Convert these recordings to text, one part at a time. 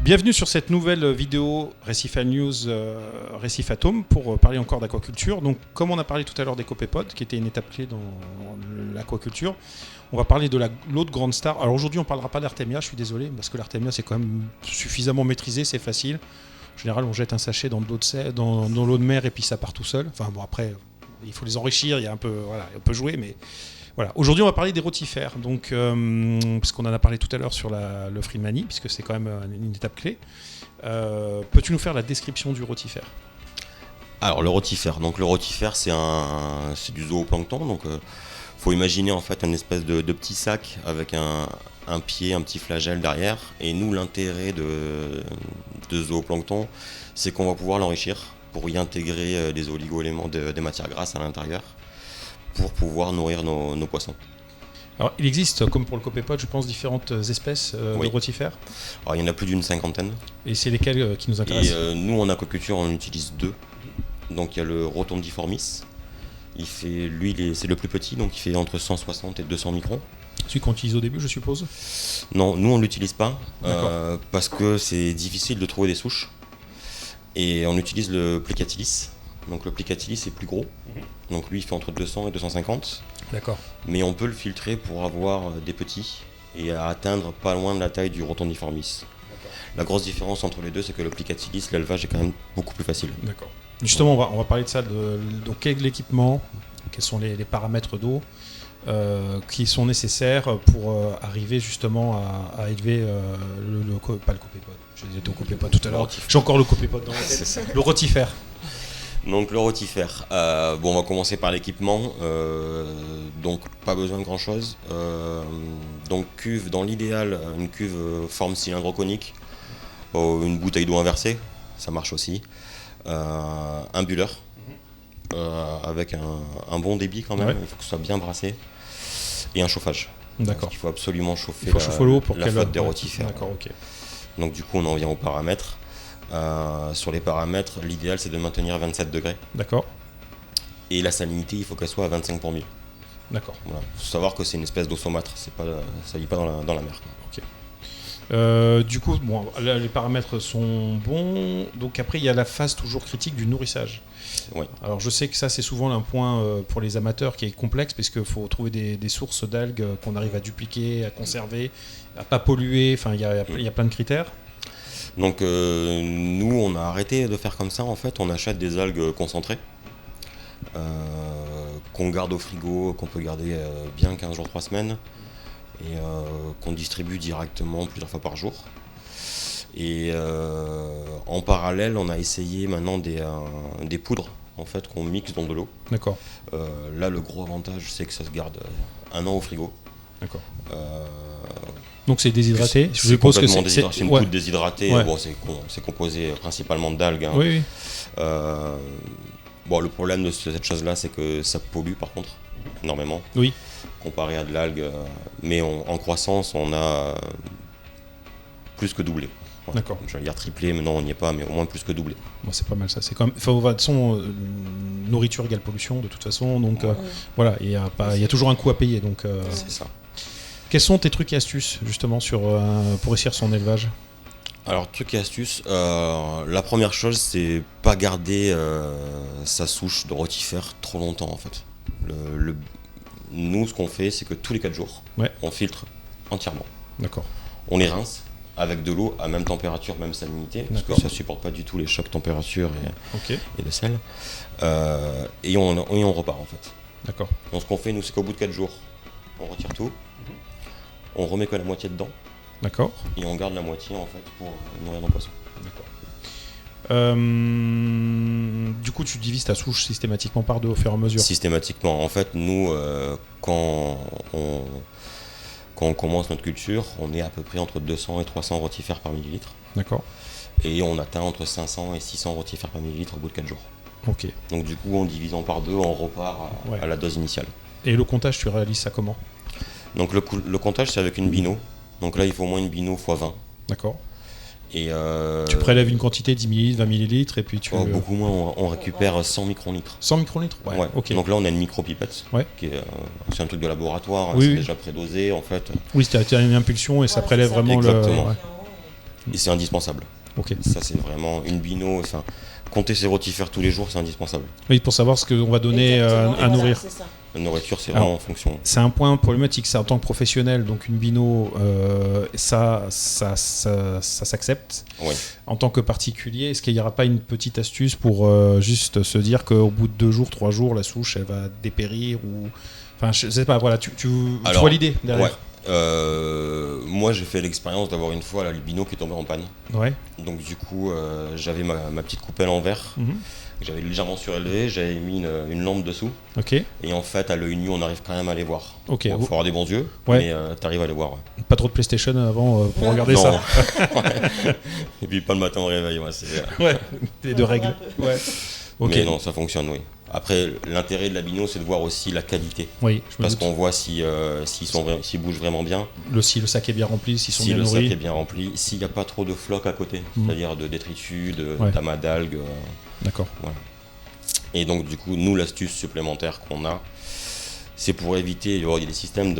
Bienvenue sur cette nouvelle vidéo Récif News, Récif Atome pour parler encore d'aquaculture. Donc, comme on a parlé tout à l'heure des copépodes, qui était une étape clé dans l'aquaculture, on va parler de l'autre grande star. Alors aujourd'hui, on ne parlera pas d'Artemia, je suis désolé, parce que l'Artemia, c'est quand même suffisamment maîtrisé, c'est facile. En général, on jette un sachet dans l'eau de mer et puis ça part tout seul. Enfin bon, après, il faut les enrichir, il y a un peu, voilà, on peut jouer, mais... Voilà. Aujourd'hui, on va parler des rotifères, donc, parce qu'on en a parlé tout à l'heure sur le Freemanie, puisque c'est quand même une étape clé. Peux-tu nous faire la description du rotifère ? Alors le rotifère, c'est du zooplancton, donc faut imaginer en fait un espèce de petit sac avec un pied, un petit flagelle derrière. Et nous, l'intérêt de zooplancton, c'est qu'on va pouvoir l'enrichir pour y intégrer des oligo-éléments, des matières grasses à l'intérieur, pour pouvoir nourrir nos poissons. Alors, il existe, comme pour le copépode, je pense, différentes espèces de rotifères. Alors, il y en a plus d'une cinquantaine. Et c'est lesquelles qui nous intéressent ? Et nous, en aquaculture, on en utilise deux. Donc, il y a le rotondiformis. C'est le plus petit, donc il fait entre 160 et 200 microns. Celui qu'on utilise au début, je suppose ? Non, nous, on ne l'utilise pas, parce que c'est difficile de trouver des souches. Et on utilise le Plicatilis. Donc le Plicatilis est plus gros, donc lui il fait entre 200 et 250. D'accord. Mais on peut le filtrer pour avoir des petits et atteindre pas loin de la taille du rotondiformis. D'accord. La grosse différence entre les deux, c'est que le Plicatilis, l'élevage est quand même beaucoup plus facile. D'accord. Justement, on va parler de ça, donc quel est l'équipement, quels sont les paramètres d'eau qui sont nécessaires pour arriver justement à élever pas le copépode, je disais au copépode tout à l'heure, j'ai encore le copépode dans la tête, le rotifère. Donc le rotifère, on va commencer par l'équipement, donc pas besoin de grand chose. Donc cuve, dans l'idéal, une cuve forme cylindre conique, une bouteille d'eau inversée, ça marche aussi, un bulleur avec un bon débit quand même, il faut que ce soit bien brassé, et un chauffage. D'accord. Il faut absolument chauffer l'eau pour la flotte des rotifères. D'accord, ok. Donc du coup on en vient aux paramètres. Sur les paramètres, l'idéal c'est de maintenir 27 degrés. D'accord. Et la salinité, il faut qu'elle soit à 25 pour 1000. D'accord. Voilà. Faut savoir que c'est une espèce d'eau saumâtre, ça vit pas dans la mer. Ok. Du coup, bon, là, les paramètres sont bons. Donc après, il y a la phase toujours critique du nourrissage. Oui. Alors je sais que ça c'est souvent un point pour les amateurs qui est complexe, parce qu'il faut trouver des sources d'algues qu'on arrive à dupliquer, à conserver, à pas polluer. Enfin, il y a plein de critères. Donc nous on a arrêté de faire comme ça en fait, on achète des algues concentrées qu'on garde au frigo, qu'on peut garder bien 15 jours, 3 semaines et qu'on distribue directement plusieurs fois par jour. Et en parallèle on a essayé maintenant des poudres en fait qu'on mixe dans de l'eau. D'accord. Là le gros avantage c'est que ça se garde un an au frigo. D'accord. Donc c'est déshydraté. Je suppose que c'est une poudre déshydratée. Ouais. Bon, c'est composé principalement d'algues. Hein. Oui. Le problème de cette chose-là, c'est que ça pollue par contre énormément. Oui. Comparé à de l'algue, mais en croissance, on a plus que doublé. Ouais. D'accord. J'allais dire triplé, mais non, on n'y est pas, mais au moins plus que doublé. Bon, c'est pas mal ça. C'est quand même. De toute façon, nourriture égale pollution de toute façon. Donc voilà, il y a toujours un coût à payer. Donc. C'est ça. Quels sont tes trucs et astuces justement pour réussir son élevage ? Alors trucs et astuces, la première chose c'est pas garder sa souche de rotifère trop longtemps en fait. Nous ce qu'on fait c'est que tous les 4 jours on filtre entièrement. D'accord. On les rince avec de l'eau à même température, même salinité, parce que ça supporte pas du tout les chocs température et de sel. Et on repart en fait. D'accord. Donc ce qu'on fait nous c'est qu'au bout de 4 jours on retire tout. On remet que la moitié dedans. D'accord. Et on garde la moitié en fait pour nourrir nos poissons. D'accord. Du coup, tu divises ta souche systématiquement par 2 au fur et à mesure. Systématiquement. En fait, nous, quand on commence notre culture, on est à peu près entre 200 et 300 rotifères par millilitre. D'accord. Et on atteint entre 500 et 600 rotifères par millilitre au bout de 4 jours. Ok. Donc du coup, en divisant par 2, on repart à la dose initiale. Et le comptage, tu réalises ça comment ? Donc le comptage c'est avec une bino, donc là il faut au moins une bino x 20. D'accord. Et tu prélèves une quantité 10 ml, 20 ml et puis tu... beaucoup moins, on récupère 100 microlitres. 100 microlitres ? Ouais. Okay. Donc là on a une micropipette, c'est un truc de laboratoire, c'est déjà prédosé en fait. Oui, tu as une impulsion et ça prélève vraiment exactement. Et c'est indispensable. Ok. Ça, c'est vraiment une bino. Enfin, compter ses rotifères tous les jours, c'est indispensable. Oui, pour savoir ce qu'on va donner à Voilà, nourrir. c'est ça. La nourriture, c'est vraiment en fonction. C'est un point problématique, c'est en tant que professionnel, donc une bino, ça s'accepte. Oui. En tant que particulier, est-ce qu'il n'y aura pas une petite astuce pour juste se dire qu'au bout de 2 jours, 3 jours, la souche, elle va dépérir ou... Enfin, je sais pas, voilà, tu vois l'idée derrière. Ouais. Moi, j'ai fait l'expérience d'avoir une fois l'albino qui est tombé en panne. Ouais. Donc, du coup, j'avais ma petite coupelle en verre. J'avais légèrement surélevé, j'avais mis une lampe dessous. Ok. Et en fait, à l'œil nu, on arrive quand même à les voir. Ok. Il faut avoir des bons yeux, Ouais. mais t'arrives à les voir. Ouais. Pas trop de PlayStation avant pour regarder Non. ça. Ouais. Et puis pas le matin au réveil. Ouais, Ouais. Les deux règles. Ouais. Ok. Mais non, ça fonctionne, oui. Après, l'intérêt de l'albino, c'est de voir aussi la qualité. Oui, je me Parce doute. qu'on voit s'ils bougent vraiment bien, Si le sac est bien rempli, s'ils sont si bien le sac nourris. est bien rempli, s'il n'y a pas trop de flocs à côté, c'est-à-dire de détritus, Ouais. d'amas d'algues. D'accord. Voilà. Et donc, du coup, nous, l'astuce supplémentaire qu'on a, c'est pour éviter. Il y a des systèmes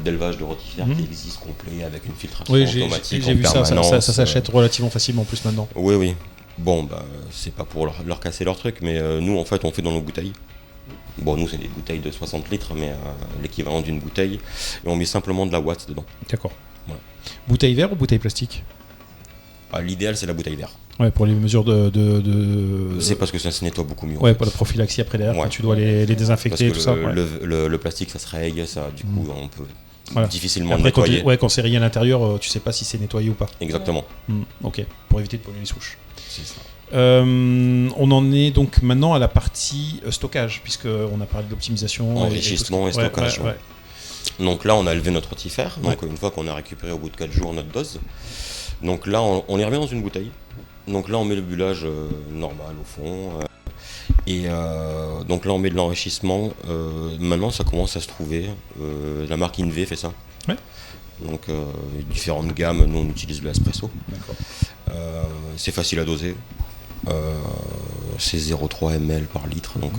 d'élevage de rotifères qui existent complets avec une filtration Oui, automatique. j'ai en vu ça. permanence. Ça s'achète relativement facilement en plus maintenant. Oui, oui. Bon, bah, c'est pas pour leur casser leur truc, mais nous, en fait, on fait dans nos bouteilles. Bon, nous, c'est des bouteilles de 60 litres, mais l'équivalent d'une bouteille. Et on met simplement de la ouate dedans. D'accord. Voilà. Bouteille verre ou bouteille plastique? L'idéal, c'est la bouteille verre. Ouais, pour les mesures de... C'est parce que ça se nettoie beaucoup mieux. Ouais, pour la prophylaxie après derrière, Ouais. quand tu dois les désinfecter, Parce tout que ça. Ouais. le plastique, ça se règle, ça, du coup, on peut Voilà. difficilement Après, quand, nettoyer. quand c'est rien à l'intérieur, tu sais pas si c'est nettoyé ou pas. Exactement. Ok, pour éviter de polluer les souches. C'est ça. On en est donc maintenant à la partie stockage, puisqu'on a parlé d'optimisation. Enrichissement et stockage. Ouais. Donc là, on a élevé notre rotifère. Donc une fois qu'on a récupéré au bout de 4 jours notre dose, donc là, on les remet dans une bouteille. Donc là, on met le bullage normal au fond. Et donc là, on met de l'enrichissement. Maintenant, ça commence à se trouver. La marque Inve fait ça. Ouais. Donc différentes gammes. Nous, on utilise le espresso. D'accord. C'est facile à doser. C'est 0,3 ml par litre. Donc,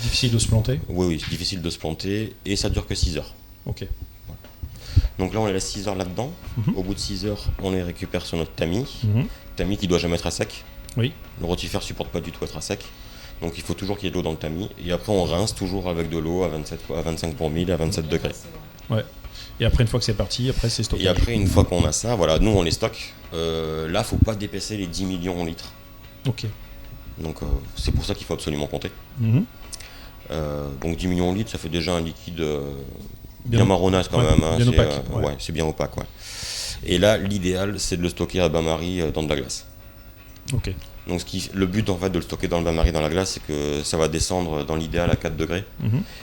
Difficile de se planter. oui, c'est difficile de se planter. Et ça dure que 6 heures. Ok. Donc là, on les laisse 6 heures là-dedans. Au bout de 6 heures, on les récupère sur notre tamis. Tamis qui doit jamais être à sec. Oui. Le rotifère supporte pas du tout être à sec. Donc il faut toujours qu'il y ait de l'eau dans le tamis. Et après, on rince toujours avec de l'eau à 25 pour 1000 à 27 degrés. Ouais. Et après, une fois que c'est parti, après c'est stocké. Et après, une fois qu'on a ça, voilà, nous on les stocke. Là, faut pas dépasser les 10 millions en litres. Ok. Donc c'est pour ça qu'il faut absolument compter. Donc 10 millions en litres, ça fait déjà un liquide bien marronasse quand même. Hein. Bien opaque. Ouais, c'est bien opaque. Ouais. Et là, l'idéal, c'est de le stocker à bain-marie dans de la glace. Ok. Donc le but en fait de le stocker dans le bain-marie dans la glace, c'est que ça va descendre dans l'idéal à 4 degrés.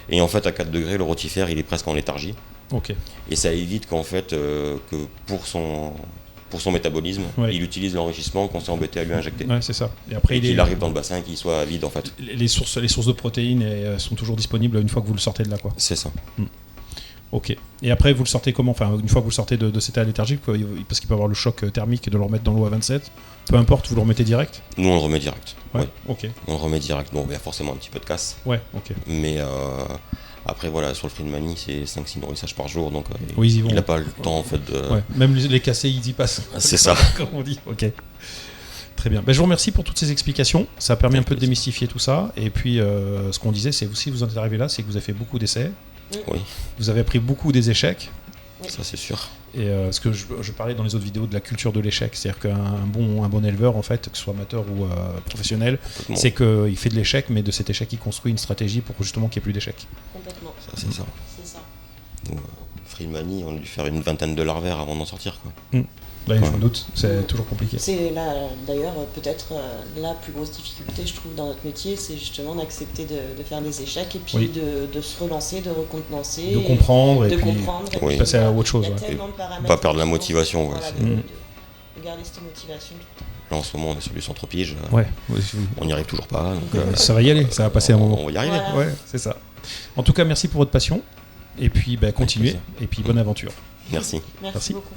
Et en fait, à 4 degrés, le rotifère, il est presque en léthargie. Ok. Et ça évite qu'en fait, que pour son métabolisme, il utilise l'enrichissement qu'on s'est embêté à lui injecter. Ouais, c'est ça. Et après, qu'il arrive dans le bassin et qu'il soit vide en fait. Les sources de protéines sont toujours disponibles une fois que vous le sortez de là, quoi. C'est ça. Ok. Et après, vous le sortez comment? Enfin, une fois que vous le sortez de cet état léthargique, parce qu'il peut y avoir le choc thermique de le remettre dans l'eau à 27. Peu importe, vous le remettez direct? Nous, on le remet direct. Ouais. Ok. On le remet direct. Bon, il y a forcément un petit peu de casse. Ouais. Ok. Mais après, voilà, sur le Free-de-Manie, c'est 5-6 nourrissages par jour. Donc, oui, ils y vont. il n'a pas le temps en fait de. Ouais. Même les cassés, ils y passent. C'est ça. Comme on dit. Ok. Très bien. Ben, je vous remercie pour toutes ces explications. Ça a permis un peu de démystifier tout ça. Et puis, ce qu'on disait, c'est aussi, vous en êtes arrivé là, c'est que vous avez fait beaucoup d'essais. Oui. Vous avez appris beaucoup des échecs. Ça, c'est sûr. Et ce que je parlais dans les autres vidéos de la culture de l'échec, c'est-à-dire qu'un bon éleveur, en fait, que ce soit amateur ou professionnel, c'est qu'il fait de l'échec, mais de cet échec, il construit une stratégie pour justement qu'il n'y ait plus d'échecs. Complètement. Ça, c'est ça. C'est ça. Free-de-Manie, on a dû faire une vingtaine de larvaires avant d'en sortir, quoi. Là, je me doute, c'est toujours compliqué. C'est là, d'ailleurs, peut-être la plus grosse difficulté, je trouve, dans notre métier, c'est justement d'accepter de faire des échecs et puis de se relancer, de recontenancer. De comprendre et puis oui. passer à autre chose. Il y a tellement de paramètres. Pas perdre la motivation. Voilà, ouais, de garder cette motivation tout le temps. Là, en ce moment, on est sur du centre-pige. Ouais. On n'y arrive toujours pas. Donc, ça va y aller, ça va passer un moment. On va y arriver. Voilà. Ouais, c'est ça. En tout cas, merci pour votre passion. Et puis, continuez. Et puis, bonne aventure. Merci. Merci beaucoup.